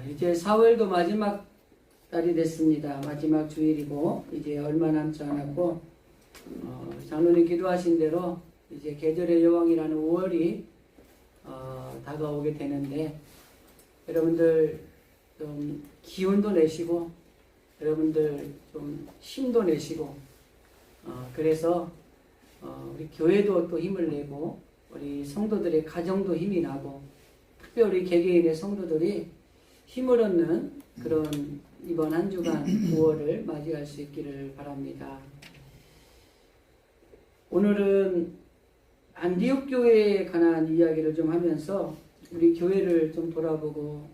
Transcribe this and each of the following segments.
이제 4월도 마지막 달이 됐습니다. 마지막 주일이고 이제 얼마 남지 않았고 장로님 기도하신 대로 이제 계절의 여왕이라는 5월이 다가오게 되는데 여러분들 좀 기운도 내시고 여러분들 좀 힘도 내시고 그래서 우리 교회도 또 힘을 내고 우리 성도들의 가정도 힘이 나고 특별히 개개인의 성도들이 힘을 얻는 그런 이번 한 주간 9월을 맞이할 수 있기를 바랍니다. 오늘은 안디옥 교회에 관한 이야기를 좀 하면서 우리 교회를 좀 돌아보고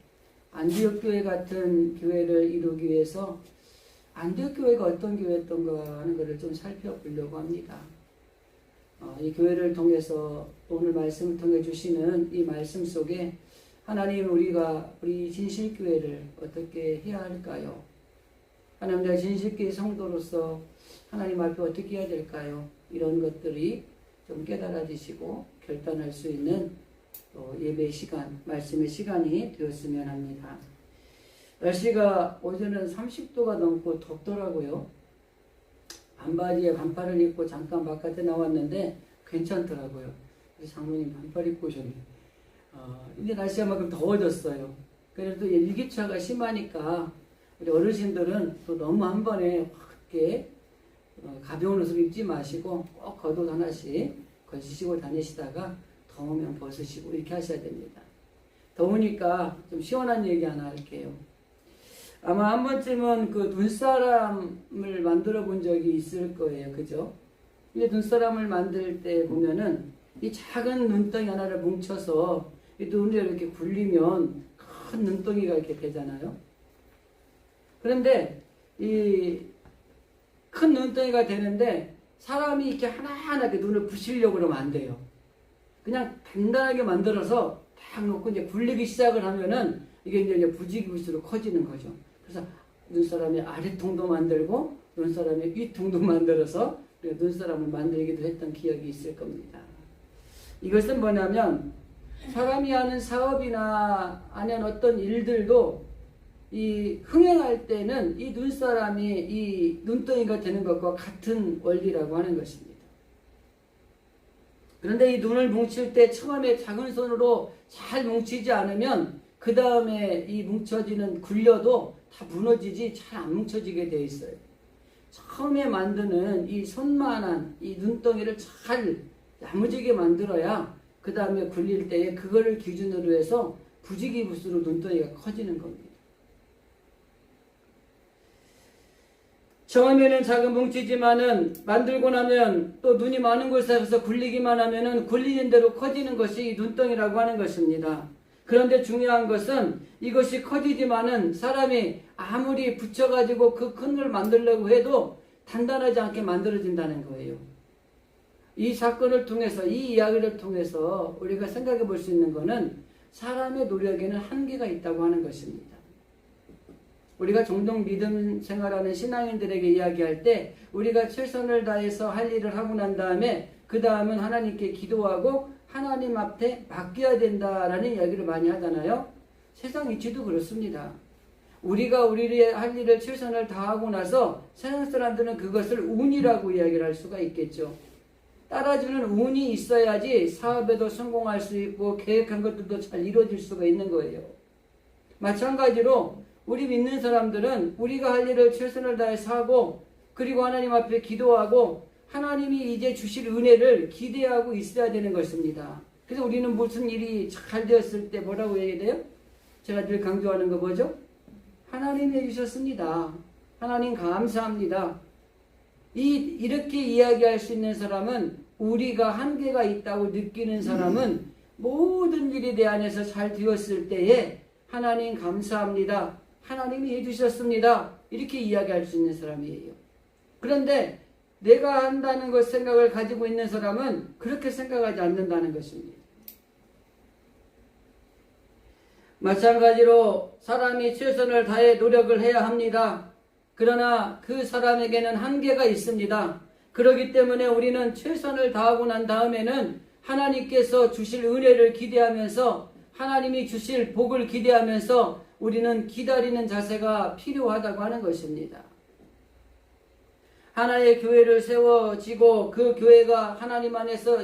안디옥 교회 같은 교회를 이루기 위해서 안디옥 교회가 어떤 교회였던가 하는 것을 좀 살펴보려고 합니다. 이 교회를 통해서 오늘 말씀을 통해 주시는 이 말씀 속에 하나님 우리 진실교회를 어떻게 해야 할까요? 하나님 진실교회 성도로서 하나님 앞에 어떻게 해야 될까요? 이런 것들이 좀 깨달아지시고 결단할 수 있는 또 예배 시간, 말씀의 시간이 되었으면 합니다. 날씨가 어제는 30도가 넘고 덥더라고요. 반바지에 반팔을 입고 잠깐 바깥에 나왔는데 괜찮더라고요. 우리 장로님 반팔 입고 오셨네. 근데 날씨가 막 더워졌어요. 그래도 일기차가 심하니까 우리 어르신들은 또 너무 한 번에 확 이렇게 가벼운 옷을 입지 마시고 꼭 겉옷 하나씩 걸치시고 다니시다가 더우면 벗으시고 이렇게 하셔야 됩니다. 더우니까 좀 시원한 얘기 하나 할게요. 아마 한 번쯤은 그 눈사람을 만들어 본 적이 있을 거예요. 그죠? 근데 눈사람을 만들 때 보면은 이 작은 눈덩이 하나를 뭉쳐서 이 눈을 이렇게 굴리면 큰 눈덩이가 이렇게 되잖아요. 그런데 이 큰 눈덩이가 되는데 사람이 이렇게 하나하나 이렇게 눈을 부시려고 그러면 안 돼요. 그냥 단단하게 만들어서 딱 놓고 이제 굴리기 시작을 하면은 이게 이제 부지기부스로 커지는 거죠. 그래서 눈사람의 아래통도 만들고 눈사람의 위통도 만들어서 눈사람을 만들기도 했던 기억이 있을 겁니다. 이것은 뭐냐면 사람이 하는 사업이나 하는 어떤 일들도 이 흥행할 때는 이 눈사람이 이 눈덩이가 되는 것과 같은 원리라고 하는 것입니다. 그런데 이 눈을 뭉칠 때 처음에 작은 손으로 잘 뭉치지 않으면 그 다음에 이 뭉쳐지는 굴려도 다 무너지지 잘 안 뭉쳐지게 돼 있어요. 처음에 만드는 이 손만한 이 눈덩이를 잘 야무지게 만들어야 그 다음에 굴릴 때에 그거를 기준으로 해서 부지기부스로 눈덩이가 커지는 겁니다. 처음에는 작은 뭉치지만은 만들고 나면 또 눈이 많은 곳에서 굴리기만 하면은 굴리는 대로 커지는 것이 눈덩이라고 하는 것입니다. 그런데 중요한 것은 이것이 커지지만은 사람이 아무리 붙여가지고 그 큰 걸 만들려고 해도 단단하지 않게 만들어진다는 거예요. 이 사건을 통해서, 이 이야기를 통해서 우리가 생각해 볼 수 있는 것은 사람의 노력에는 한계가 있다고 하는 것입니다. 우리가 종종 믿음 생활하는 신앙인들에게 이야기할 때 우리가 최선을 다해서 할 일을 하고 난 다음에 그 다음은 하나님께 기도하고 하나님 앞에 맡겨야 된다라는 이야기를 많이 하잖아요. 세상 이치도 그렇습니다. 우리가 우리의 할 일을 최선을 다하고 나서 세상 사람들은 그것을 운이라고 이야기를 할 수가 있겠죠. 따라주는 운이 있어야지 사업에도 성공할 수 있고 계획한 것들도 잘 이루어질 수가 있는 거예요. 마찬가지로 우리 믿는 사람들은 우리가 할 일을 최선을 다해서 하고 그리고 하나님 앞에 기도하고 하나님이 이제 주실 은혜를 기대하고 있어야 되는 것입니다. 그래서 우리는 무슨 일이 잘 되었을 때 뭐라고 얘기해요? 제가 늘 강조하는 거 뭐죠? 하나님이 해주셨습니다. 하나님 감사합니다. 이렇게 이야기할 수 있는 사람은 우리가 한계가 있다고 느끼는 사람은 모든 일에 대해서 잘 되었을 때에 하나님 감사합니다. 하나님이 해주셨습니다. 이렇게 이야기할 수 있는 사람이에요. 그런데 내가 한다는 것 생각을 가지고 있는 사람은 그렇게 생각하지 않는다는 것입니다. 마찬가지로 사람이 최선을 다해 노력을 해야 합니다. 그러나 그 사람에게는 한계가 있습니다. 그렇기 때문에 우리는 최선을 다하고 난 다음에는 하나님께서 주실 은혜를 기대하면서 하나님이 주실 복을 기대하면서 우리는 기다리는 자세가 필요하다고 하는 것입니다. 하나의 교회를 세워지고 그 교회가 하나님 안에서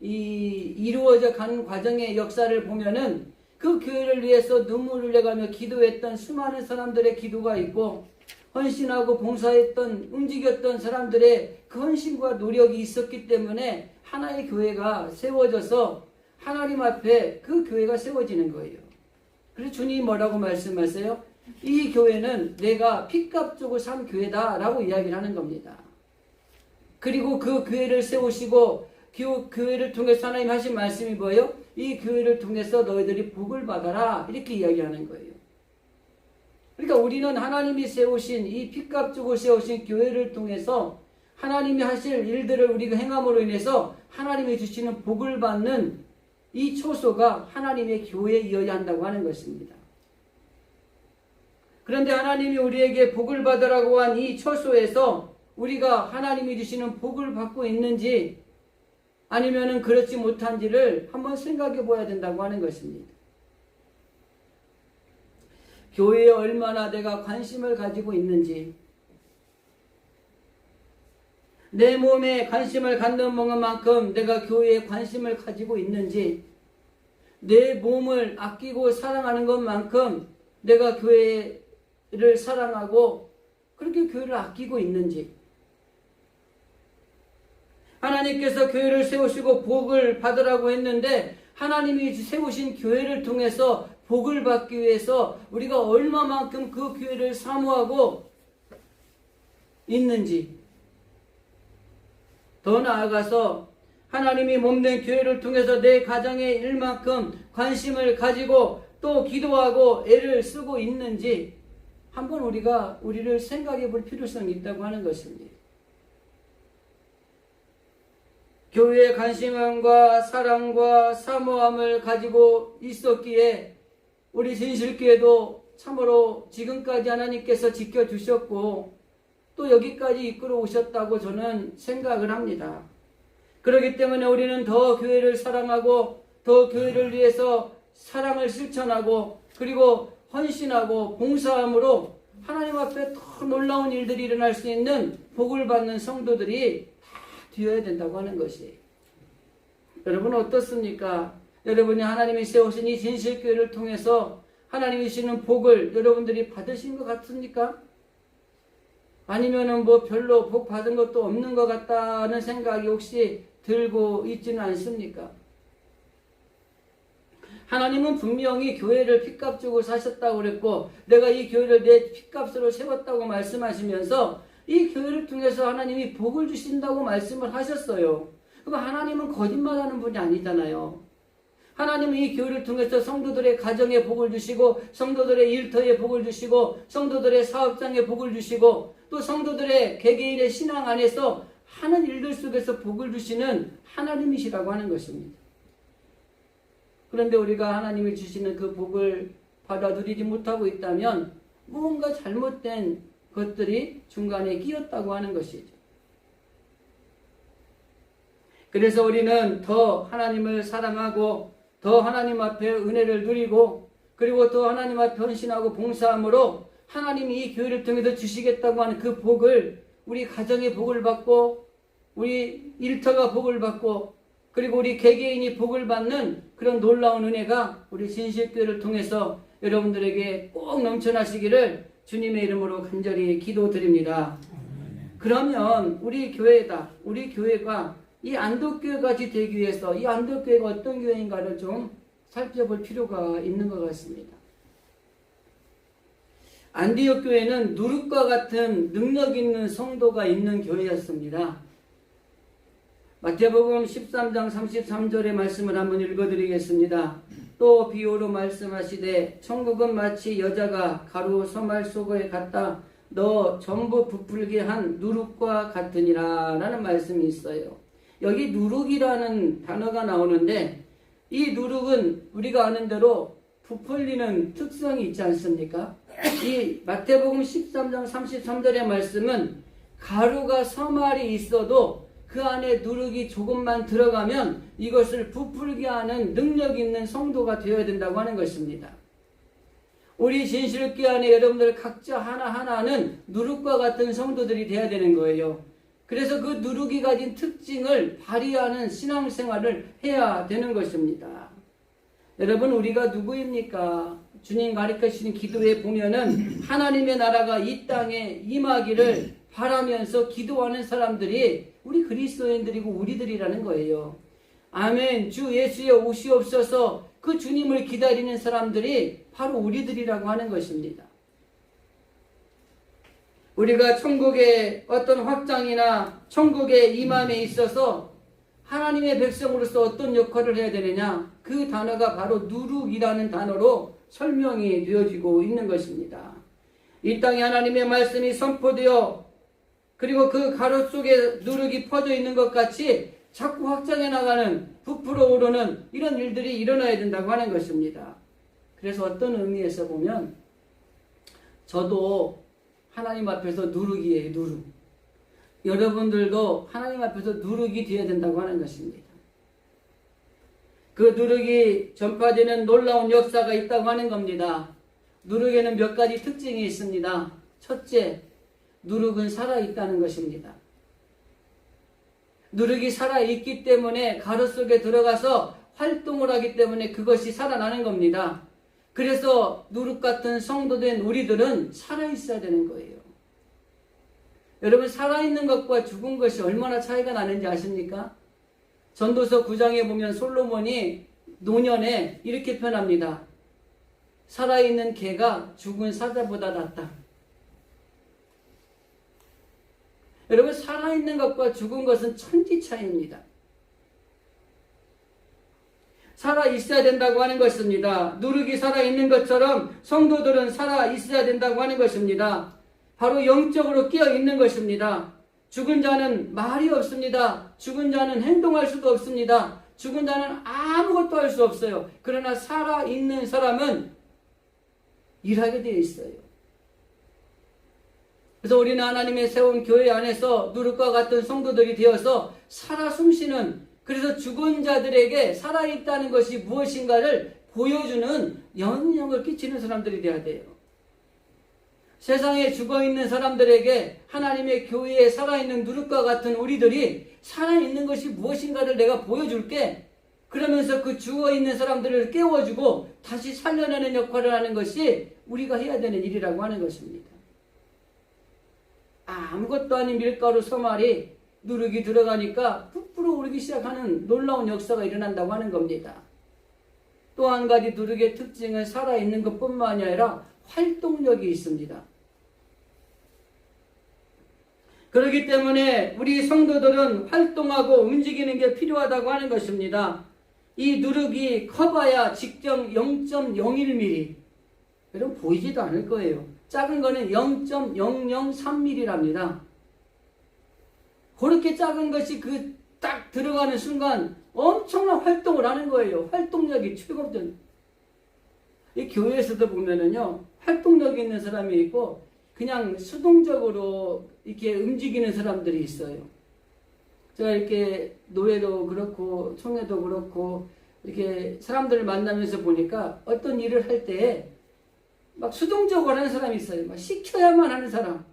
이루어져 가는 과정의 역사를 보면은 그 교회를 위해서 눈물을 흘려가며 기도했던 수많은 사람들의 기도가 있고, 헌신하고 봉사했던, 움직였던 사람들의 그 헌신과 노력이 있었기 때문에 하나의 교회가 세워져서 하나님 앞에 그 교회가 세워지는 거예요. 그래서 주님이 뭐라고 말씀하세요? 이 교회는 내가 핏값 주고 산 교회다 라고 이야기를 하는 겁니다. 그리고 그 교회를 세우시고 그 교회를 통해서 하나님 하신 말씀이 뭐예요? 이 교회를 통해서 너희들이 복을 받아라, 이렇게 이야기하는 거예요. 그러니까 우리는 하나님이 세우신 이 핏값 주고 세우신 교회를 통해서 하나님이 하실 일들을 우리가 행함으로 인해서 하나님이 주시는 복을 받는 이 초소가 하나님의 교회이어야 한다고 하는 것입니다. 그런데 하나님이 우리에게 복을 받으라고 한 이 초소에서 우리가 하나님이 주시는 복을 받고 있는지 아니면은 그렇지 못한지를 한번 생각해 봐야 된다고 하는 것입니다. 교회에 얼마나 내가 관심을 가지고 있는지, 내 몸에 관심을 갖는 만큼 내가 교회에 관심을 가지고 있는지, 내 몸을 아끼고 사랑하는 것만큼 내가 교회를 사랑하고 그렇게 교회를 아끼고 있는지, 하나님께서 교회를 세우시고 복을 받으라고 했는데 하나님이 세우신 교회를 통해서 복을 받기 위해서 우리가 얼마만큼 그 교회를 사모하고 있는지, 더 나아가서 하나님이 몸된 교회를 통해서 내 가정의 일만큼 관심을 가지고 또 기도하고 애를 쓰고 있는지 한번 우리를 생각해 볼 필요성이 있다고 하는 것입니다. 교회의 관심과 사랑과 사모함을 가지고 있었기에 우리 진실교회도 참으로 지금까지 하나님께서 지켜주셨고 또 여기까지 이끌어 오셨다고 저는 생각을 합니다. 그렇기 때문에 우리는 더 교회를 사랑하고 더 교회를 위해서 사랑을 실천하고 그리고 헌신하고 봉사함으로 하나님 앞에 더 놀라운 일들이 일어날 수 있는 복을 받는 성도들이 다 되어야 된다고 하는 것이에요. 여러분 어떻습니까? 여러분이 하나님이 세우신 이 진실교회를 통해서 하나님이 주시는 복을 여러분들이 받으신 것 같습니까? 아니면은 별로 복 받은 것도 없는 것 같다는 생각이 혹시 들고 있지는 않습니까? 하나님은 분명히 교회를 핏값 주고 사셨다고 그랬고 내가 이 교회를 내 핏값으로 세웠다고 말씀하시면서 이 교회를 통해서 하나님이 복을 주신다고 말씀을 하셨어요. 그럼 하나님은 거짓말하는 분이 아니잖아요. 하나님은 이 교회를 통해서 성도들의 가정에 복을 주시고 성도들의 일터에 복을 주시고 성도들의 사업장에 복을 주시고 또 성도들의 개개인의 신앙 안에서 하는 일들 속에서 복을 주시는 하나님이시라고 하는 것입니다. 그런데 우리가 하나님이 주시는 그 복을 받아들이지 못하고 있다면 무언가 잘못된 것들이 중간에 끼었다고 하는 것이죠. 그래서 우리는 더 하나님을 사랑하고 더 하나님 앞에 은혜를 누리고 그리고 더 하나님 앞에 헌신하고 봉사함으로 하나님이 이 교회를 통해서 주시겠다고 하는 그 복을 우리 가정의 복을 받고 우리 일터가 복을 받고 그리고 우리 개개인이 복을 받는 그런 놀라운 은혜가 우리 진실교회를 통해서 여러분들에게 꼭 넘쳐나시기를 주님의 이름으로 간절히 기도드립니다. 그러면 우리 교회가 이 안독교회같이 되기 위해서 이 안독교회가 어떤 교회인가를 좀 살펴볼 필요가 있는 것 같습니다. 안디옥 교회는 누룩과 같은 능력 있는 성도가 있는 교회였습니다. 마태복음 13장 33절의 말씀을 한번 읽어드리겠습니다. 또 비유로 말씀하시되 천국은 마치 여자가 가루 서말 속에 갖다 넣어 전부 부풀게 한 누룩과 같으니라 라는 말씀이 있어요. 여기 누룩이라는 단어가 나오는데 이 누룩은 우리가 아는 대로 부풀리는 특성이 있지 않습니까? 이 마태복음 13장 33절의 말씀은 가루가 서말이 있어도 그 안에 누룩이 조금만 들어가면 이것을 부풀게 하는 능력 있는 성도가 되어야 된다고 하는 것입니다. 우리 진실교회 안에 여러분들 각자 하나하나는 누룩과 같은 성도들이 되어야 되는 거예요. 그래서 그 누룩이 가진 특징을 발휘하는 신앙생활을 해야 되는 것입니다. 여러분, 우리가 누구입니까? 주님 가르쳐주신 기도에 보면은 하나님의 나라가 이 땅에 임하기를 바라면서 기도하는 사람들이 우리 그리스도인들이고 우리들이라는 거예요. 아멘. 주 예수의 오시옵소서. 그 주님을 기다리는 사람들이 바로 우리들이라고 하는 것입니다. 우리가 천국의 어떤 확장이나 천국의 임함에 있어서 하나님의 백성으로서 어떤 역할을 해야 되느냐? 그 단어가 바로 누룩이라는 단어로 설명이 되어지고 있는 것입니다. 이 땅에 하나님의 말씀이 선포되어 그리고 그 가로 속에 누룩이 퍼져 있는 것 같이 자꾸 확장해 나가는, 부풀어 오르는 이런 일들이 일어나야 된다고 하는 것입니다. 그래서 어떤 의미에서 보면 저도 하나님 앞에서 누룩이에요. 누룩. 여러분들도 하나님 앞에서 누룩이 되어야 된다고 하는 것입니다. 그 누룩이 전파되는 놀라운 역사가 있다고 하는 겁니다. 누룩에는 몇 가지 특징이 있습니다. 첫째, 누룩은 살아있다는 것입니다. 누룩이 살아있기 때문에 가루 속에 들어가서 활동을 하기 때문에 그것이 살아나는 겁니다. 그래서 누룩 같은 성도된 우리들은 살아있어야 되는 거예요. 여러분, 살아있는 것과 죽은 것이 얼마나 차이가 나는지 아십니까? 전도서 9장에 보면 솔로몬이 노년에 이렇게 표현합니다. 살아있는 개가 죽은 사자보다 낫다. 여러분, 살아있는 것과 죽은 것은 천지 차이입니다. 살아있어야 된다고 하는 것입니다. 누룩이 살아있는 것처럼 성도들은 살아있어야 된다고 하는 것입니다. 바로 영적으로 깨어있는 것입니다. 죽은 자는 말이 없습니다. 죽은 자는 행동할 수도 없습니다. 죽은 자는 아무것도 할 수 없어요. 그러나 살아있는 사람은 일하게 되어 있어요. 그래서 우리는 하나님의 세운 교회 안에서 누룩과 같은 성도들이 되어서 살아 숨쉬는, 그래서 죽은 자들에게 살아있다는 것이 무엇인가를 보여주는 영향을 끼치는 사람들이 되어야 돼요. 세상에 죽어있는 사람들에게 하나님의 교회에 살아있는 누룩과 같은 우리들이 살아있는 것이 무엇인가를 내가 보여줄게. 그러면서 그 죽어있는 사람들을 깨워주고 다시 살려내는 역할을 하는 것이 우리가 해야 되는 일이라고 하는 것입니다. 아무것도 아닌 밀가루 소말이 누룩이 들어가니까 부풀어 오르기 시작하는 놀라운 역사가 일어난다고 하는 겁니다. 또 한 가지 누룩의 특징은 살아있는 것뿐만 아니라 활동력이 있습니다. 그렇기 때문에 우리 성도들은 활동하고 움직이는 게 필요하다고 하는 것입니다. 이 누룩이 커봐야 직경 0.01mm. 여러분, 보이지도 않을 거예요. 작은 거는 0.003mm랍니다. 그렇게 작은 것이 그 딱 들어가는 순간 엄청난 활동을 하는 거예요. 활동력이 최고든. 이 교회에서도 보면은요, 활동력 있는 사람이 있고 그냥 수동적으로 이렇게 움직이는 사람들이 있어요. 제가 이렇게 노예도 그렇고 총회도 그렇고 이렇게 사람들을 만나면서 보니까 어떤 일을 할 때 막 수동적으로 하는 사람이 있어요. 막 시켜야만 하는 사람.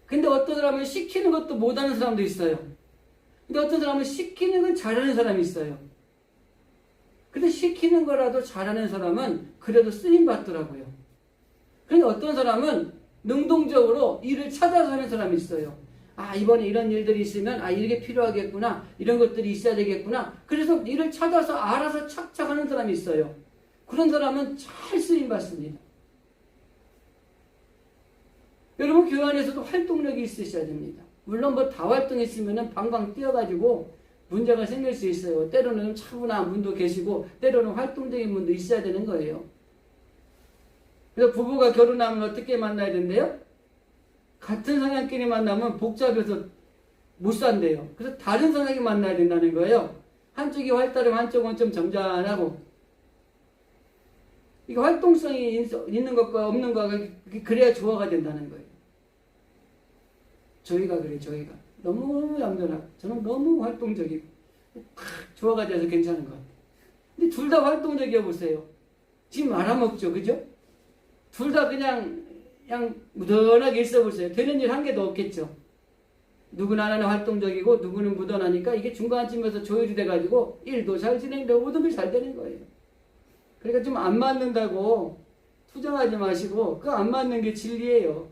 근데 어떤 사람은 시키는 것도 못하는 사람도 있어요. 근데 어떤 사람은 시키는 건 잘하는 사람이 있어요. 근데 시키는 거라도 잘하는 사람은 그래도 쓰임받더라고요. 그런데 어떤 사람은 능동적으로 일을 찾아서 하는 사람이 있어요. 이번에 이런 일들이 있으면 이게 필요하겠구나, 이런 것들이 있어야 되겠구나. 그래서 일을 찾아서 알아서 착착 하는 사람이 있어요. 그런 사람은 잘 쓰임받습니다. 여러분, 교회 안에서도 활동력이 있으셔야 됩니다. 물론 다 활동했으면 방방 뛰어가지고 문제가 생길 수 있어요. 때로는 차분한 분도 계시고 때로는 활동적인 분도 있어야 되는 거예요. 그래서 부부가 결혼하면 어떻게 만나야 된대요? 같은 성향끼리 만나면 복잡해서 못 산대요. 그래서 다른 성향이 만나야 된다는 거예요. 한쪽이 활달하면 한쪽은 좀 점잖하고. 이게 활동성이 있는 것과 없는 거가 그래야 조화가 된다는 거예요. 저희가 그래요, 저희가. 너무 얌전하고 저는 너무 활동적이고 조화가 돼서 괜찮은 것 같아요. 근데 둘 다 활동적이어 보세요. 지금 말아먹죠. 그죠? 둘 다 그냥 무던하게 있어 보세요. 되는 일 한 개도 없겠죠. 누구는 하나는 활동적이고 누구는 무던하니까 이게 중간쯤에서 조율이 돼가지고 일도 잘 진행되고 모든 게 잘 되는 거예요. 그러니까 좀 안 맞는다고 투정하지 마시고 그 안 맞는 게 진리예요.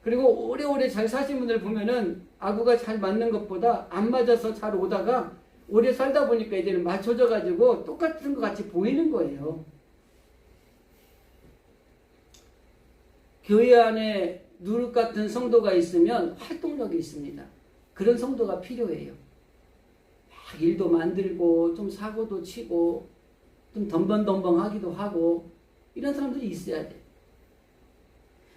그리고 오래오래 잘 사신 분들 보면은 아구가 잘 맞는 것보다 안 맞아서 잘 오다가 오래 살다 보니까 이제는 맞춰져 가지고 똑같은 것 같이 보이는 거예요. 교회 안에 누룩 같은 성도가 있으면 활동력이 있습니다. 그런 성도가 필요해요. 막 일도 만들고 좀 사고도 치고 좀 덤벙덤벙하기도 하고 이런 사람들이 있어야 돼요.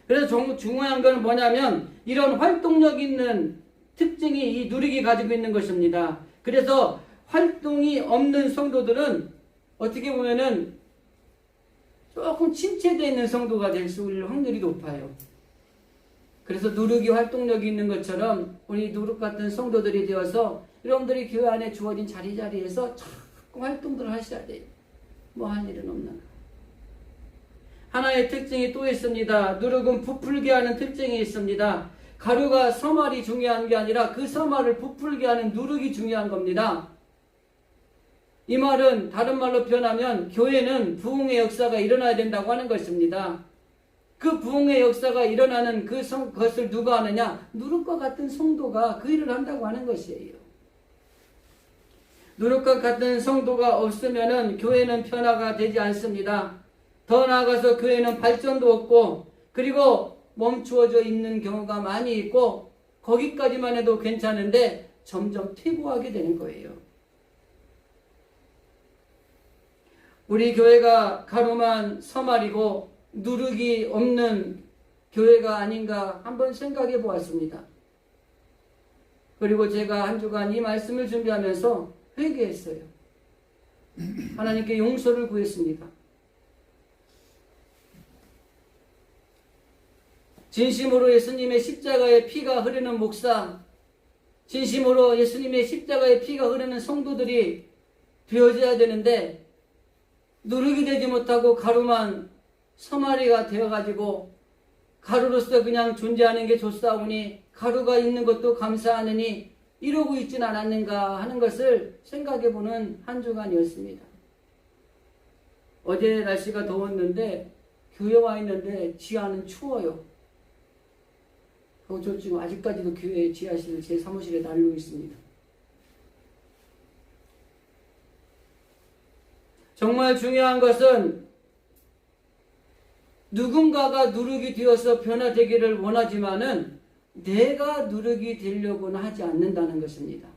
그래서 중요한 건 뭐냐면 이런 활동력 있는 특징이 이 누룩이 가지고 있는 것입니다. 그래서 활동이 없는 성도들은 어떻게 보면은 조금 침체되어 있는 성도가 될 수 있을 확률이 높아요. 그래서 누룩이 활동력이 있는 것처럼 우리 누룩 같은 성도들이 되어서 여러분들이 교회 안에 주어진 자리자리에서 자꾸 활동들을 하셔야 돼요. 뭐 할 일은 없는 거. 하나의 특징이 또 있습니다. 누룩은 부풀게 하는 특징이 있습니다. 가루가 서말이 중요한 게 아니라 그 서말을 부풀게 하는 누룩이 중요한 겁니다. 이 말은 다른 말로 표현하면 교회는 부흥의 역사가 일어나야 된다고 하는 것입니다. 그 부흥의 역사가 일어나는 그것을 누가 하느냐? 누룩과 같은 성도가 그 일을 한다고 하는 것이에요. 누룩과 같은 성도가 없으면 교회는 변화가 되지 않습니다. 더 나아가서 교회는 발전도 없고 그리고 멈추어져 있는 경우가 많이 있고 거기까지만 해도 괜찮은데 점점 퇴보하게 되는 거예요. 우리 교회가 가루만 서말이고 누룩이 없는 교회가 아닌가 한번 생각해 보았습니다. 그리고 제가 한 주간 이 말씀을 준비하면서 회개했어요. 하나님께 용서를 구했습니다. 진심으로 예수님의 십자가의 피가 흐르는 목사, 진심으로 예수님의 십자가의 피가 흐르는 성도들이 되어져야 되는데 누룩이 되지 못하고 가루만 서마리가 되어가지고 가루로서 그냥 존재하는 게 좋사오니 가루가 있는 것도 감사하느니 이러고 있진 않았는가 하는 것을 생각해보는 한 주간이었습니다. 어제 날씨가 더웠는데 교회 와 있는데 지하는 추워요. 저 지금 아직까지도 교회 지하실 제 사무실에 날리고 있습니다. 정말 중요한 것은 누군가가 누룩이 되어서 변화되기를 원하지만은 내가 누룩이 되려고는 하지 않는다는 것입니다.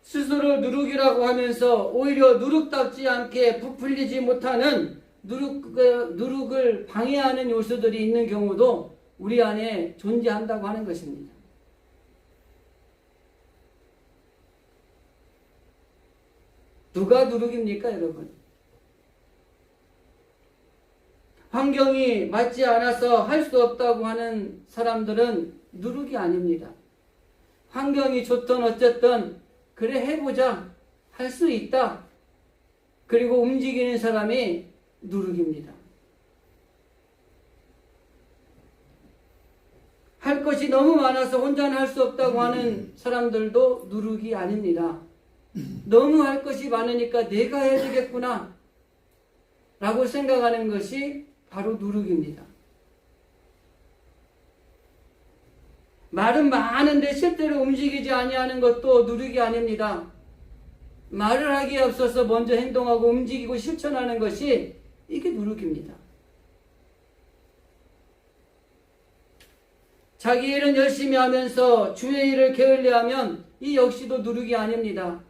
스스로 누룩이라고 하면서 오히려 누룩답지 않게 부풀리지 못하는 누룩을 방해하는 요소들이 있는 경우도 우리 안에 존재한다고 하는 것입니다. 누가 누룩입니까, 여러분? 환경이 맞지 않아서 할 수 없다고 하는 사람들은 누룩이 아닙니다. 환경이 좋든 어쨌든 그래 해보자, 할 수 있다, 그리고 움직이는 사람이 누룩입니다. 할 것이 너무 많아서 혼자는 할 수 없다고 하는 사람들도 누룩이 아닙니다. 너무 할 것이 많으니까 내가 해야 되겠구나 라고 생각하는 것이 바로 누룩입니다. 말은 많은데 실제로 움직이지 아니하는 것도 누룩이 아닙니다. 말을 하기에 앞서서 먼저 행동하고 움직이고 실천하는 것이 이게 누룩입니다. 자기 일은 열심히 하면서 주의 일을 게을리하면 이 역시도 누룩이 아닙니다.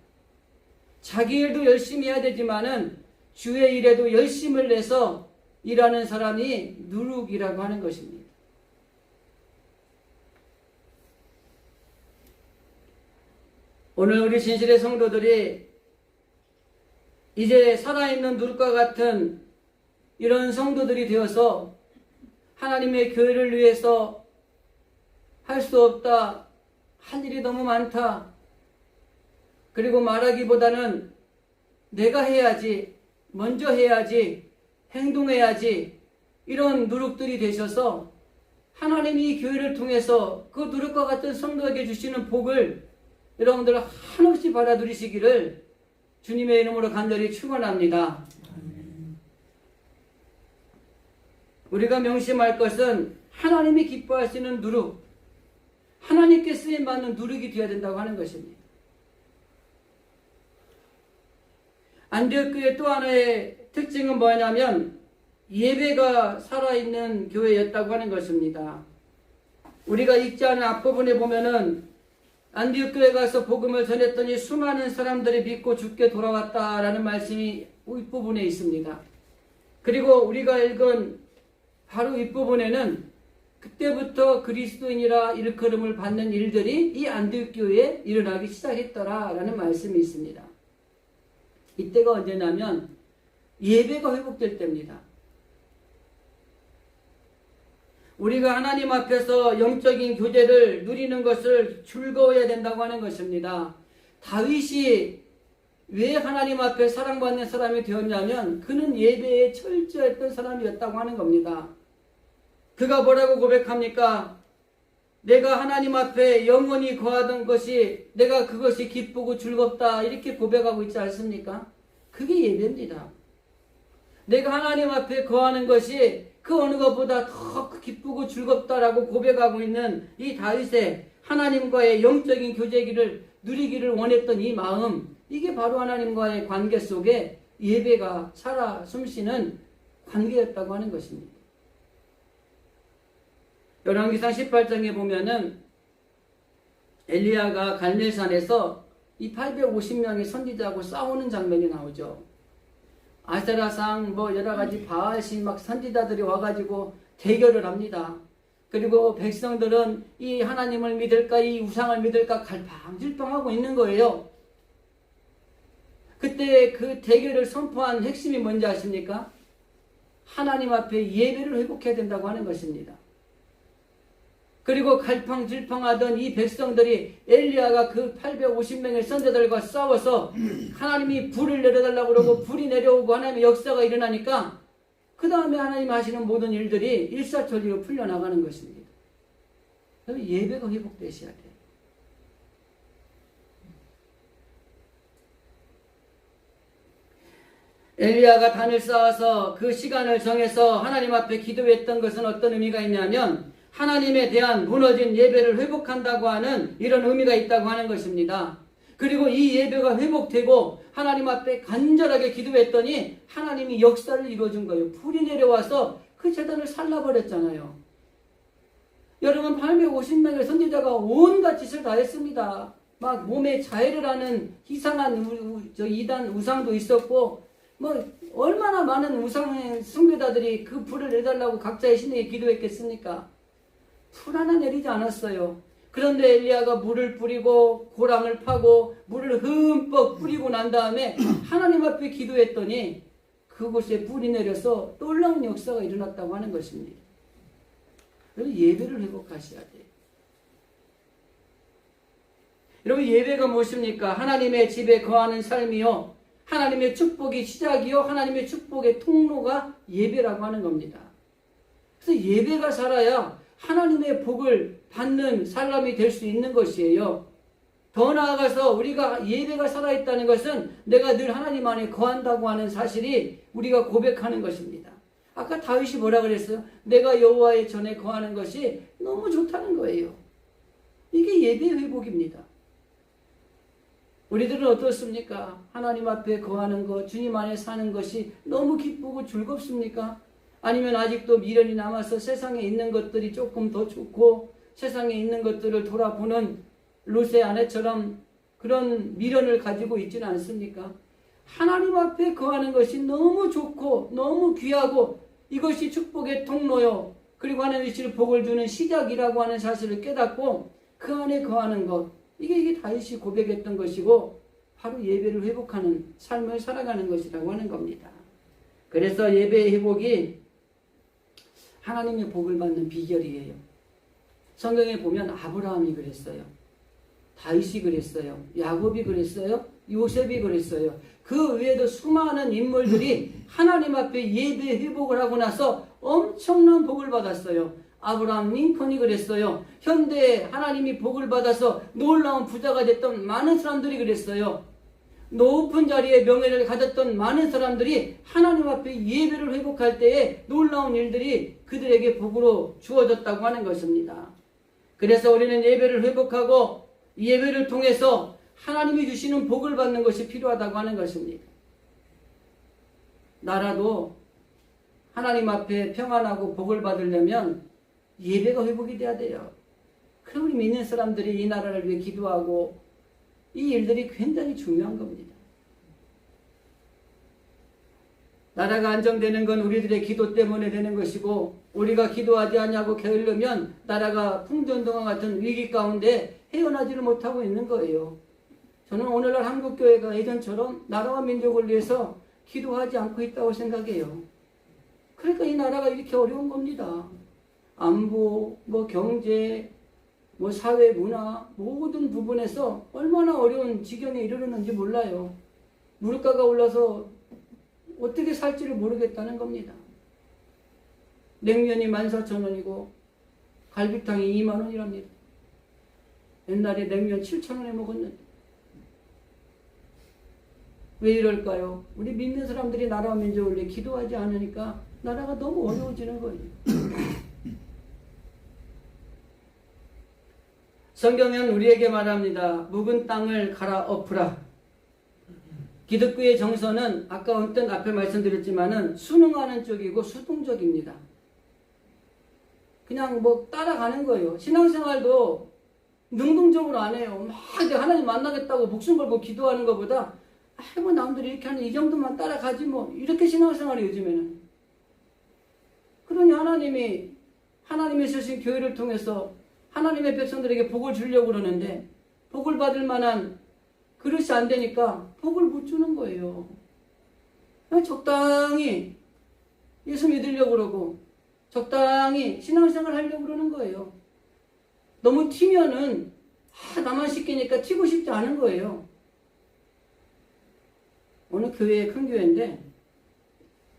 자기 일도 열심히 해야 되지만은 주의 일에도 열심을 내서 일하는 사람이 누룩이라고 하는 것입니다. 오늘 우리 진실의 성도들이 이제 살아있는 누룩과 같은 이런 성도들이 되어서 하나님의 교회를 위해서 할 수 없다, 할 일이 너무 많다, 그리고 말하기보다는 내가 해야지, 먼저 해야지, 행동해야지, 이런 누룩들이 되셔서 하나님이 이 교회를 통해서 그 누룩과 같은 성도에게 주시는 복을 여러분들 한없이 받아 누리시기를 주님의 이름으로 간절히 축원합니다. 우리가 명심할 것은 하나님이 기뻐하시는 누룩, 하나님께 쓰임받는 누룩이 되어야 된다고 하는 것입니다. 안디옥 교회 또 하나의 특징은 뭐냐면 예배가 살아있는 교회였다고 하는 것입니다. 우리가 읽지 않은 앞부분에 보면은 안디옥 교회 가서 복음을 전했더니 수많은 사람들이 믿고 주께 돌아왔다라는 말씀이 윗부분에 있습니다. 그리고 우리가 읽은 바로 윗부분에는 그때부터 그리스도인이라 일컬음을 받는 일들이 이 안디옥 교회에 일어나기 시작했더라라는 말씀이 있습니다. 이때가 언제냐면 예배가 회복될 때입니다. 우리가 하나님 앞에서 영적인 교제를 누리는 것을 즐거워해야 된다고 하는 것입니다. 다윗이 왜 하나님 앞에 사랑받는 사람이 되었냐면 그는 예배에 철저했던 사람이었다고 하는 겁니다. 그가 뭐라고 고백합니까? 내가 하나님 앞에 영원히 거하던 것이 내가 그것이 기쁘고 즐겁다 이렇게 고백하고 있지 않습니까? 그게 예배입니다. 내가 하나님 앞에 거하는 것이 그 어느 것보다 더 기쁘고 즐겁다라고 고백하고 있는 이 다윗의 하나님과의 영적인 교제기를 누리기를 원했던 이 마음, 이게 바로 하나님과의 관계 속에 예배가 살아 숨쉬는 관계였다고 하는 것입니다. 열왕기상 18장에 보면은 엘리야가 갈멜산에서 이 850명의 선지자하고 싸우는 장면이 나오죠. 아세라상 여러가지 바알신 막 선지자들이 와가지고 대결을 합니다. 그리고 백성들은 이 하나님을 믿을까 이 우상을 믿을까 갈팡질팡하고 있는 거예요. 그때 그 대결을 선포한 핵심이 뭔지 아십니까? 하나님 앞에 예배를 회복해야 된다고 하는 것입니다. 그리고 갈팡질팡하던 이 백성들이 엘리야가 그 850명의 선지자들과 싸워서 하나님이 불을 내려달라고 그러고 불이 내려오고 하나님의 역사가 일어나니까 그 다음에 하나님 하시는 모든 일들이 일사천리로 풀려나가는 것입니다. 그래서 예배가 회복되셔야 돼요. 엘리야가 단을 쌓아서 그 시간을 정해서 하나님 앞에 기도했던 것은 어떤 의미가 있냐면 하나님에 대한 무너진 예배를 회복한다고 하는 이런 의미가 있다고 하는 것입니다. 그리고 이 예배가 회복되고 하나님 앞에 간절하게 기도했더니 하나님이 역사를 이루어준 거예요. 불이 내려와서 그 제단을 살라버렸잖아요. 여러분 850명의 선지자가 온갖 짓을 다 했습니다. 막 몸에 자해를 하는 이상한 이단 우상도 있었고 얼마나 많은 우상 숭배자들이 그 불을 내달라고 각자의 신에게 기도했겠습니까? 풀 하나 내리지 않았어요. 그런데 엘리야가 물을 뿌리고 고랑을 파고 물을 흠뻑 뿌리고 난 다음에 하나님 앞에 기도했더니 그곳에 불이 내려서 놀라운 역사가 일어났다고 하는 것입니다. 그래서 예배를 회복하셔야 돼요. 여러분 예배가 무엇입니까? 하나님의 집에 거하는 삶이요, 하나님의 축복이 시작이요, 하나님의 축복의 통로가 예배라고 하는 겁니다. 그래서 예배가 살아야 하나님의 복을 받는 사람이 될 수 있는 것이에요. 더 나아가서 우리가 예배가 살아있다는 것은 내가 늘 하나님 안에 거한다고 하는 사실이 우리가 고백하는 것입니다. 아까 다윗이 뭐라 그랬어요? 내가 여호와의 전에 거하는 것이 너무 좋다는 거예요. 이게 예배 회복입니다. 우리들은 어떻습니까? 하나님 앞에 거하는 것, 주님 안에 사는 것이 너무 기쁘고 즐겁습니까? 아니면 아직도 미련이 남아서 세상에 있는 것들이 조금 더 좋고 세상에 있는 것들을 돌아보는 롯의 아내처럼 그런 미련을 가지고 있지는 않습니까? 하나님 앞에 거하는 것이 너무 좋고 너무 귀하고 이것이 축복의 통로요, 그리고 하나님의 복을 주는 시작이라고 하는 사실을 깨닫고 그 안에 거하는 것, 이게 다윗이 고백했던 것이고 바로 예배를 회복하는 삶을 살아가는 것이라고 하는 겁니다. 그래서 예배 회복이 하나님의 복을 받는 비결이에요. 성경에 보면 아브라함이 그랬어요. 다윗이 그랬어요. 야곱이 그랬어요. 요셉이 그랬어요. 그 외에도 수많은 인물들이 하나님 앞에 예배 회복을 하고 나서 엄청난 복을 받았어요. 아브라함 링컨이 그랬어요. 현대에 하나님이 복을 받아서 놀라운 부자가 됐던 많은 사람들이 그랬어요. 높은 자리에 명예를 가졌던 많은 사람들이 하나님 앞에 예배를 회복할 때에 놀라운 일들이 그들에게 복으로 주어졌다고 하는 것입니다. 그래서 우리는 예배를 회복하고 예배를 통해서 하나님이 주시는 복을 받는 것이 필요하다고 하는 것입니다. 나라도 하나님 앞에 평안하고 복을 받으려면 예배가 회복이 돼야 돼요. 그럼 우리 믿는 사람들이 이 나라를 위해 기도하고 이 일들이 굉장히 중요한 겁니다. 나라가 안정되는 건 우리들의 기도 때문에 되는 것이고 우리가 기도하지 않냐고 게으르면 나라가 풍전등화 같은 위기 가운데 헤어나지를 못하고 있는 거예요. 저는 오늘날 한국교회가 예전처럼 나라와 민족을 위해서 기도하지 않고 있다고 생각해요. 그러니까 이 나라가 이렇게 어려운 겁니다. 안보, 경제, 사회, 문화 모든 부분에서 얼마나 어려운 지경에 이르렀는지 몰라요. 물가가 올라서 어떻게 살지를 모르겠다는 겁니다. 냉면이 14,000원이고 갈비탕이 20,000원이랍니다. 옛날에 냉면 7,000원에 먹었는데 왜 이럴까요? 우리 믿는 사람들이 나라와 민족을 위해 기도하지 않으니까 나라가 너무 어려워지는 거예요. 성경은 우리에게 말합니다. 묵은 땅을 갈아엎으라. 기독교의 정서는 아까 어떤 앞에 말씀드렸지만은 순응하는 쪽이고 수동적입니다. 그냥 따라가는 거예요. 신앙생활도 능동적으로 안 해요. 막 하나님 만나겠다고 목숨 걸고 기도하는 것보다 남들이 이렇게 하는 이 정도만 따라가지 이렇게 신앙생활이 요즘에는. 그러니 하나님이 쓰신 교회를 통해서 하나님의 백성들에게 복을 주려고 그러는데 복을 받을 만한 그릇이 안 되니까 복을 못 주는 거예요. 그냥 적당히 예수 믿으려고 그러고 적당히 신앙생활 하려고 그러는 거예요. 너무 튀면은 나만 시키니까 튀고 싶지 않은 거예요. 어느 교회에 큰 교회인데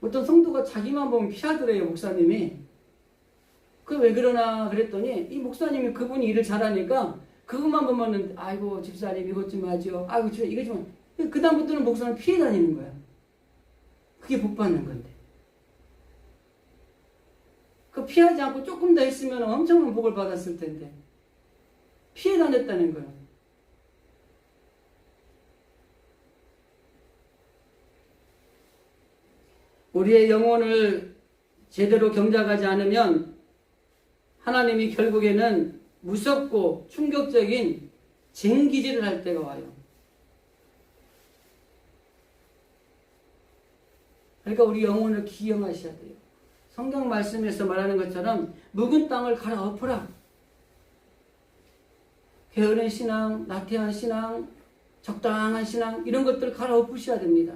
어떤 성도가 자기만 보면 피하더래요. 목사님이. 그 왜 그러나 그랬더니 이 목사님이 그분이 일을 잘하니까 그것만 보면은 아이고 집사님 이것 좀 하죠. 아이고 이거 좀. 그 다음부터는 목사는 피해 다니는 거야. 그게 복 받는 건데. 그 피하지 않고 조금 더 했으면 엄청난 복을 받았을 텐데 피해 다녔다는 거야. 우리의 영혼을 제대로 경작하지 않으면 하나님이 결국에는 무섭고 충격적인 쟁기질을 할 때가 와요. 그러니까 우리 영혼을 기경하셔야 돼요. 성경 말씀에서 말하는 것처럼 묵은 땅을 갈아엎으라. 게으른 신앙, 나태한 신앙, 적당한 신앙 이런 것들을 갈아엎으셔야 됩니다.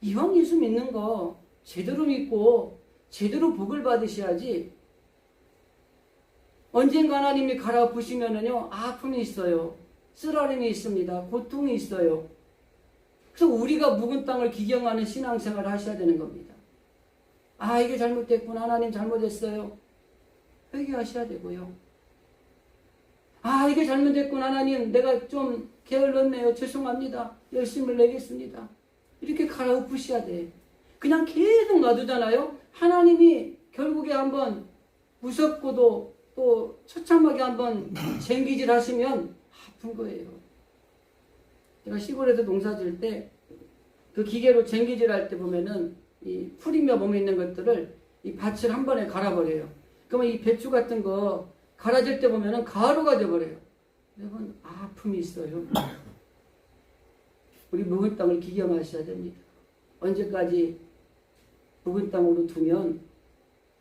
이왕 예수 믿는 거 제대로 믿고 제대로 복을 받으셔야지. 언젠가 하나님이 갈아엎으시면은요 아픔이 있어요. 쓰라림이 있습니다. 고통이 있어요. 그래서 우리가 묵은 땅을 기경하는 신앙생활을 하셔야 되는 겁니다. 이게 잘못됐구나. 하나님 잘못했어요. 회개하셔야 되고요. 이게 잘못됐구나. 하나님 내가 좀 게을렀네요. 죄송합니다. 열심을 내겠습니다. 이렇게 갈아엎으셔야 돼. 그냥 계속 놔두잖아요. 하나님이 결국에 한번 무섭고도 또 처참하게 한번 쟁기질 하시면 아픈 거예요. 제가 시골에서 농사 지을 때 그 기계로 쟁기질 할 때 보면은 이 풀이며 몸에 있는 것들을 이 밭을 한 번에 갈아버려요. 그러면 이 배추 같은 거 갈아질 때 보면은 가루가 돼버려요. 여러분 아픔이 있어요. 우리 묵은 땅을 기경하셔야 됩니다. 언제까지 묵은 땅으로 두면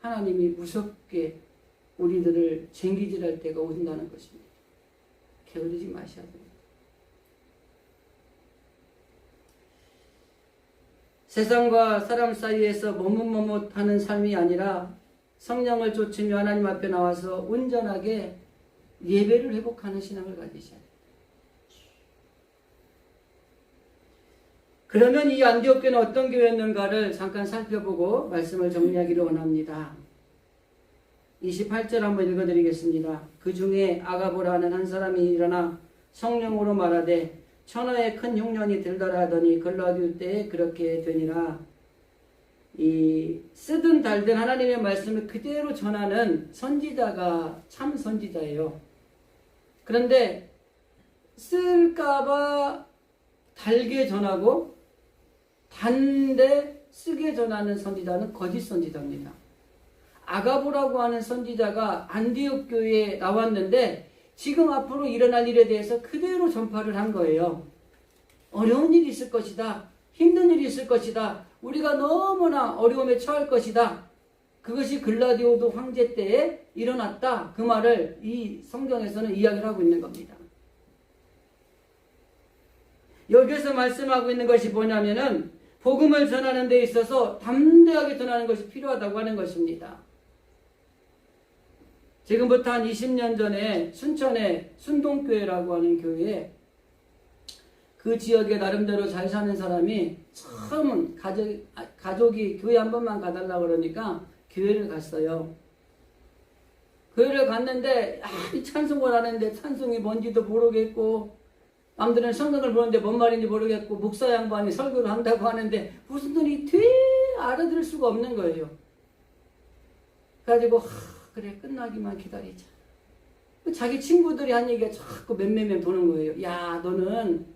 하나님이 무섭게 우리들을 쟁기질할 때가 온다는 것입니다. 게으르지 마셔야 됩니다. 세상과 사람 사이에서 머뭇머뭇하는 삶이 아니라 성령을 쫓으며 하나님 앞에 나와서 온전하게 예배를 회복하는 신앙을 가지셔야 돼요. 그러면 이 안디옥 교회는 어떤 교회였는가를 잠깐 살펴보고 말씀을 정리하기를 원합니다. 28절 한번 읽어드리겠습니다. 그 중에 아가보라는 한 사람이 일어나 성령으로 말하되 천하에 큰 흉년이 들더라 하더니 글라디오 때에 그렇게 되니라. 이 쓰든 달든 하나님의 말씀을 그대로 전하는 선지자가 참 선지자예요. 그런데 쓸까봐 달게 전하고 단데 쓰게 전하는 선지자는 거짓 선지자입니다. 아가보라고 하는 선지자가 안디옥 교회에 나왔는데 지금 앞으로 일어날 일에 대해서 그대로 전파를 한 거예요. 어려운 일이 있을 것이다. 힘든 일이 있을 것이다. 우리가 너무나 어려움에 처할 것이다. 그것이 글라디오도 황제 때에 일어났다. 그 말을 이 성경에서는 이야기를 하고 있는 겁니다. 여기서 말씀하고 있는 것이 뭐냐면은 복음을 전하는 데 있어서 담대하게 전하는 것이 필요하다고 하는 것입니다. 지금부터 한 20년 전에 순천의 순동교회라고 하는 교회에 그 지역에 나름대로 잘 사는 사람이 처음은 가족이 교회 한 번만 가달라고 그러니까 교회를 갔어요. 교회를 갔는데 이 찬송을 하는데 찬송이 뭔지도 모르겠고 남들은 성경을 보는데 뭔 말인지 모르겠고 목사 양반이 설교를 한다고 하는데 무슨 소리 되게 알아들을 수가 없는 거예요. 그래가지고 그래 끝나기만 기다리자. 자기 친구들이 한 얘기가 자꾸 맴매면 도는 거예요. 야 너는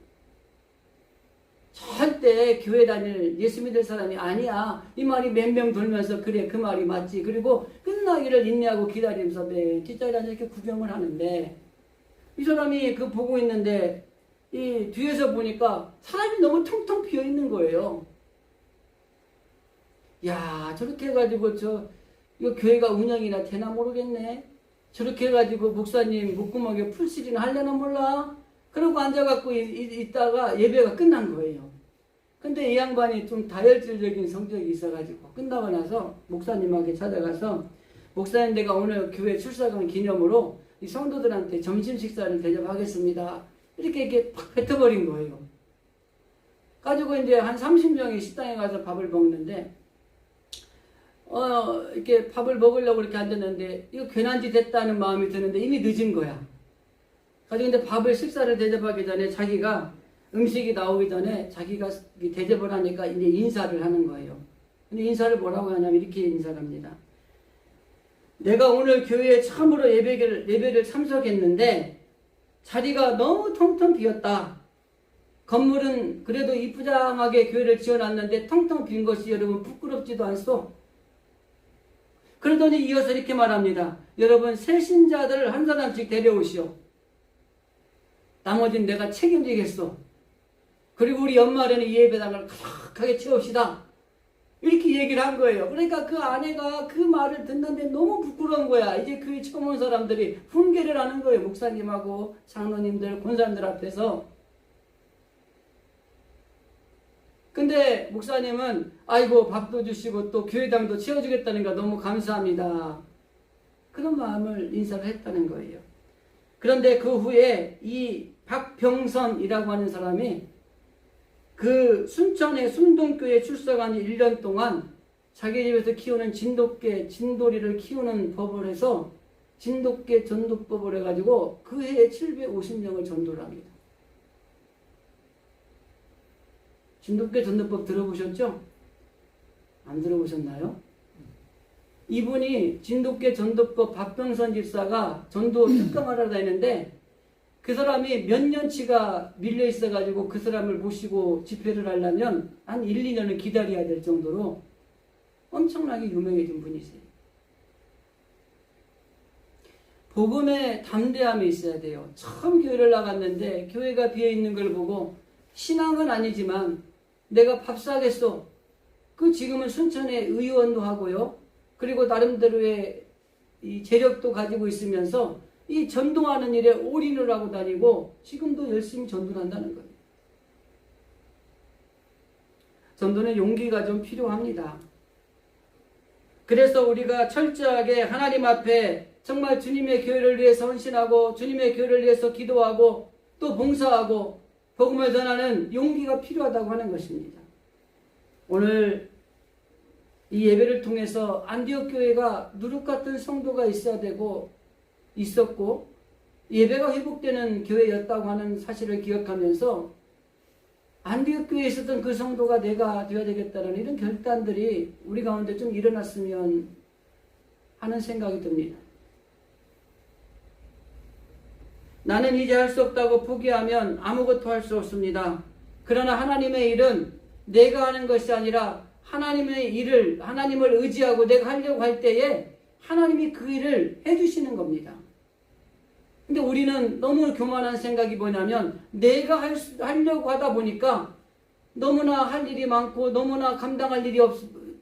절대 교회 다닐 예수 믿을 사람이 아니야. 이 말이 몇 명 돌면서 그래 그 말이 맞지. 그리고 끝나기를 인내하고 기다리면서 뒷자리에 앉아 이렇게 구경을 하는데 이 사람이 그 보고 있는데 이 뒤에서 보니까 사람이 너무 텅텅 비어 있는 거예요. 야 저렇게 해가지고 이거 교회가 운영이나 되나 모르겠네. 저렇게 해가지고 목사님 목구멍에 풀칠이나 하려나 몰라. 그러고 앉아갖고 있다가 예배가 끝난 거예요. 근데 이 양반이 좀 다혈질적인 성격이 있어가지고 끝나고 나서 목사님에게 찾아가서 목사님 내가 오늘 교회 출석한 기념으로 이 성도들한테 점심 식사를 대접하겠습니다. 이렇게 팍 뱉어버린 거예요. 가지고 이제 한 30명이 식당에 가서 밥을 먹는데 이렇게 밥을 먹으려고 이렇게 앉았는데 이거 괜한 짓 했다는 마음이 드는데 이미 늦은 거야. 가지고 근데 밥을 식사를 대접하기 전에 자기가 음식이 나오기 전에 자기가 대접을 하니까 이제 인사를 하는 거예요. 근데 인사를 뭐라고 하냐면 이렇게 인사를 합니다. 내가 오늘 교회에 처음으로 예배를 참석했는데 자리가 너무 텅텅 비었다. 건물은 그래도 이쁘장하게 교회를 지어놨는데 텅텅 빈 것이 여러분 부끄럽지도 않소. 그러더니 이어서 이렇게 말합니다. 여러분 새신자들을 한 사람씩 데려오시오. 나머지는 내가 책임지겠소. 그리고 우리 연말에는 이 예배당을 가득하게 채웁시다. 이렇게 얘기를 한 거예요. 그러니까 그 아내가 그 말을 듣는데 너무 부끄러운 거야. 이제 그 처음 온 사람들이 훈계를 하는 거예요. 목사님하고 장로님들, 권사님들 앞에서. 근데 목사님은 아이고 밥도 주시고 또 교회당도 채워주겠다니까 너무 감사합니다. 그런 마음을 인사를 했다는 거예요. 그런데 그 후에 이 박병선이라고 하는 사람이 그 순천의 순동교에 출석한 1년 동안 자기 집에서 키우는 진돌이를 키우는 법을 해서 진돗개 전도법을 해가지고 그 해에 750명을 전도를 합니다. 진돗개 전도법 들어보셨죠? 안 들어보셨나요? 이분이 진돗개 전도법 박병선 집사가 전도 특강하러 다니는데 그 사람이 몇 년치가 밀려 있어가지고 그 사람을 모시고 집회를 하려면 한 1, 2년을 기다려야 될 정도로 엄청나게 유명해진 분이세요. 복음에 담대함이 있어야 돼요. 처음 교회를 나갔는데 교회가 비어있는 걸 보고 신앙은 아니지만 내가 밥 사겠소. 그 지금은 순천에 의원도 하고요. 그리고 나름대로의 이 재력도 가지고 있으면서 이 전도하는 일에 올인을 하고 다니고 지금도 열심히 전도를 한다는 거예요. 전도는 용기가 좀 필요합니다. 그래서 우리가 철저하게 하나님 앞에 정말 주님의 교회를 위해서 헌신하고 주님의 교회를 위해서 기도하고 또 봉사하고 복음을 전하는 용기가 필요하다고 하는 것입니다. 오늘 이 예배를 통해서 안디옥 교회가 누룩 같은 성도가 있어야 되고 있었고 예배가 회복되는 교회였다고 하는 사실을 기억하면서 안디옥 교회에 있었던 그 성도가 내가 되어야 되겠다는 이런 결단들이 우리 가운데 좀 일어났으면 하는 생각이 듭니다. 나는 이제 할 수 없다고 포기하면 아무것도 할 수 없습니다. 그러나 하나님의 일은 내가 하는 것이 아니라 하나님의 일을 하나님을 의지하고 내가 하려고 할 때에 하나님이 그 일을 해주시는 겁니다. 근데 우리는 너무 교만한 생각이 뭐냐면 내가 하려고 하다 보니까 너무나 할 일이 많고 너무나 감당할 일이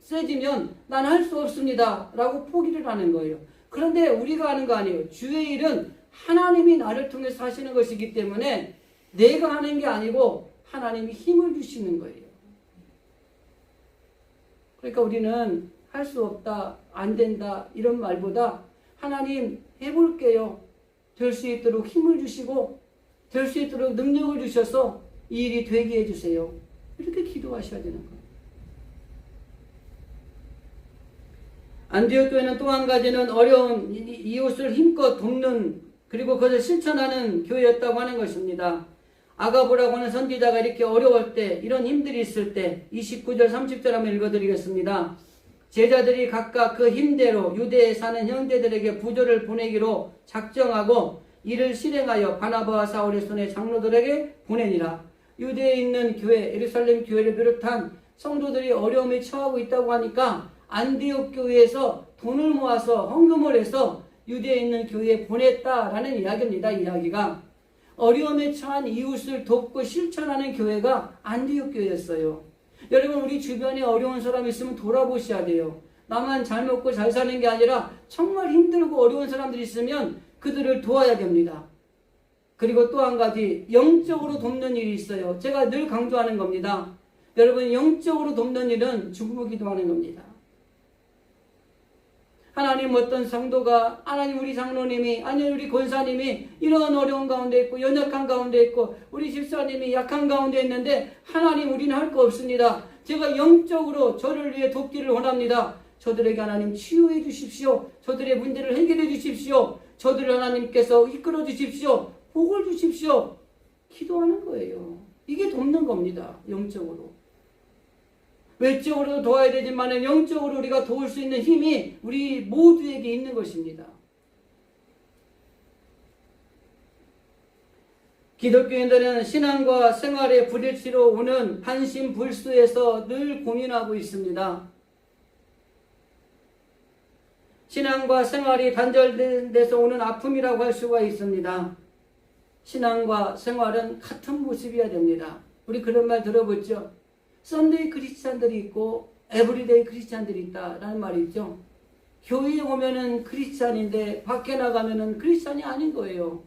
세지면 난 할 수 없습니다 라고 포기를 하는 거예요. 그런데 우리가 하는 거 아니에요. 주의 일은 하나님이 나를 통해서 하시는 것이기 때문에 내가 하는 게 아니고 하나님이 힘을 주시는 거예요. 그러니까 우리는 할 수 없다, 안 된다 이런 말보다 하나님 해볼게요. 될 수 있도록 힘을 주시고 될 수 있도록 능력을 주셔서 이 일이 되게 해주세요. 이렇게 기도하셔야 되는 거예요. 안디옥 교회는 또 한 가지는 어려운 이웃을 힘껏 돕는 그리고 그것을 실천하는 교회였다고 하는 것입니다. 아가보라고 하는 선지자가 이렇게 어려울 때 이런 힘들이 있을 때 29절 30절 한번 읽어드리겠습니다. 제자들이 각각 그 힘대로 유대에 사는 형제들에게 부조를 보내기로 작정하고 이를 실행하여 바나바와 사울의 손에 장로들에게 보내니라. 유대에 있는 교회 예루살렘 교회를 비롯한 성도들이 어려움에 처하고 있다고 하니까 안디옥 교회에서 돈을 모아서 헌금을 해서 유대에 있는 교회에 보냈다라는 이야기입니다. 이야기가 어려움에 처한 이웃을 돕고 실천하는 교회가 안디옥 교회였어요. 여러분 우리 주변에 어려운 사람 있으면 돌아보셔야 돼요. 나만 잘 먹고 잘 사는 게 아니라 정말 힘들고 어려운 사람들이 있으면 그들을 도와야 됩니다. 그리고 또 한 가지 영적으로 돕는 일이 있어요. 제가 늘 강조하는 겁니다. 여러분 영적으로 돕는 일은 중보 기도하는 겁니다. 하나님 어떤 성도가 하나님 우리 장로님이 아니 우리 권사님이 이런 어려운 가운데 있고 연약한 가운데 있고 우리 집사님이 약한 가운데 있는데 하나님 우리는 할 거 없습니다. 제가 영적으로 저를 위해 돕기를 원합니다. 저들에게 하나님 치유해 주십시오. 저들의 문제를 해결해 주십시오. 저들을 하나님께서 이끌어 주십시오. 복을 주십시오. 기도하는 거예요. 이게 돕는 겁니다. 영적으로. 외적으로도 도와야 되지만 영적으로 우리가 도울 수 있는 힘이 우리 모두에게 있는 것입니다. 기독교인들은 신앙과 생활의 불일치로 오는 반신불수에서 늘 고민하고 있습니다. 신앙과 생활이 단절된 데서 오는 아픔이라고 할 수가 있습니다. 신앙과 생활은 같은 모습이어야 됩니다. 우리 그런 말 들어보죠? 썬데이 크리스찬들이 있고 에브리데이 크리스찬들이 있다라는 말이 있죠. 교회에 오면은 크리스찬인데 밖에 나가면은 크리스찬이 아닌 거예요.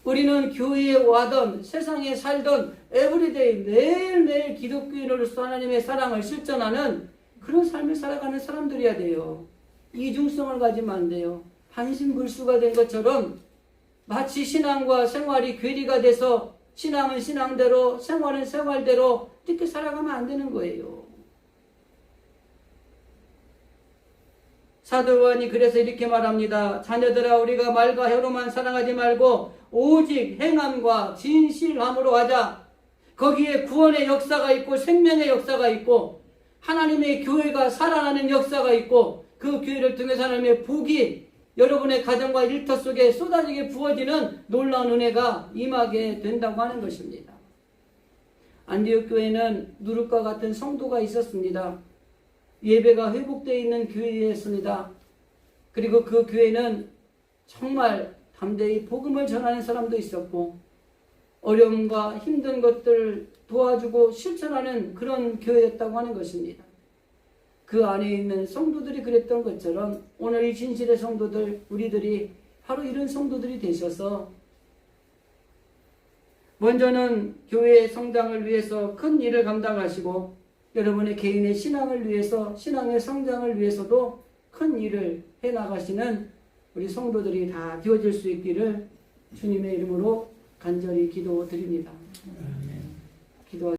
우리는 교회에 와던 세상에 살던 에브리데이 매일매일 기독교인으로서 하나님의 사랑을 실천하는 그런 삶을 살아가는 사람들이어야 돼요. 이중성을 가지면 안 돼요. 반신불수가 된 것처럼 마치 신앙과 생활이 괴리가 돼서 신앙은 신앙대로 생활은 생활대로 이렇게 살아가면 안 되는 거예요. 사도 요한이 그래서 이렇게 말합니다. 자녀들아 우리가 말과 혀로만 사랑하지 말고 오직 행함과 진실함으로 하자. 거기에 구원의 역사가 있고 생명의 역사가 있고 하나님의 교회가 살아나는 역사가 있고 그 교회를 통해서 하나님의 복이 여러분의 가정과 일터 속에 쏟아지게 부어지는 놀라운 은혜가 임하게 된다고 하는 것입니다. 안디옥 교회는 누룩과 같은 성도가 있었습니다. 예배가 회복되어 있는 교회였습니다. 그리고 그 교회는 정말 담대히 복음을 전하는 사람도 있었고 어려움과 힘든 것들을 도와주고 실천하는 그런 교회였다고 하는 것입니다. 그 안에 있는 성도들이 그랬던 것처럼 오늘 이 진실의 성도들 우리들이 바로 이런 성도들이 되셔서 먼저는 교회의 성장을 위해서 큰 일을 감당하시고 여러분의 개인의 신앙을 위해서 신앙의 성장을 위해서도 큰 일을 해나가시는 우리 성도들이 다 되어질 수 있기를 주님의 이름으로 간절히 기도드립니다. 기도하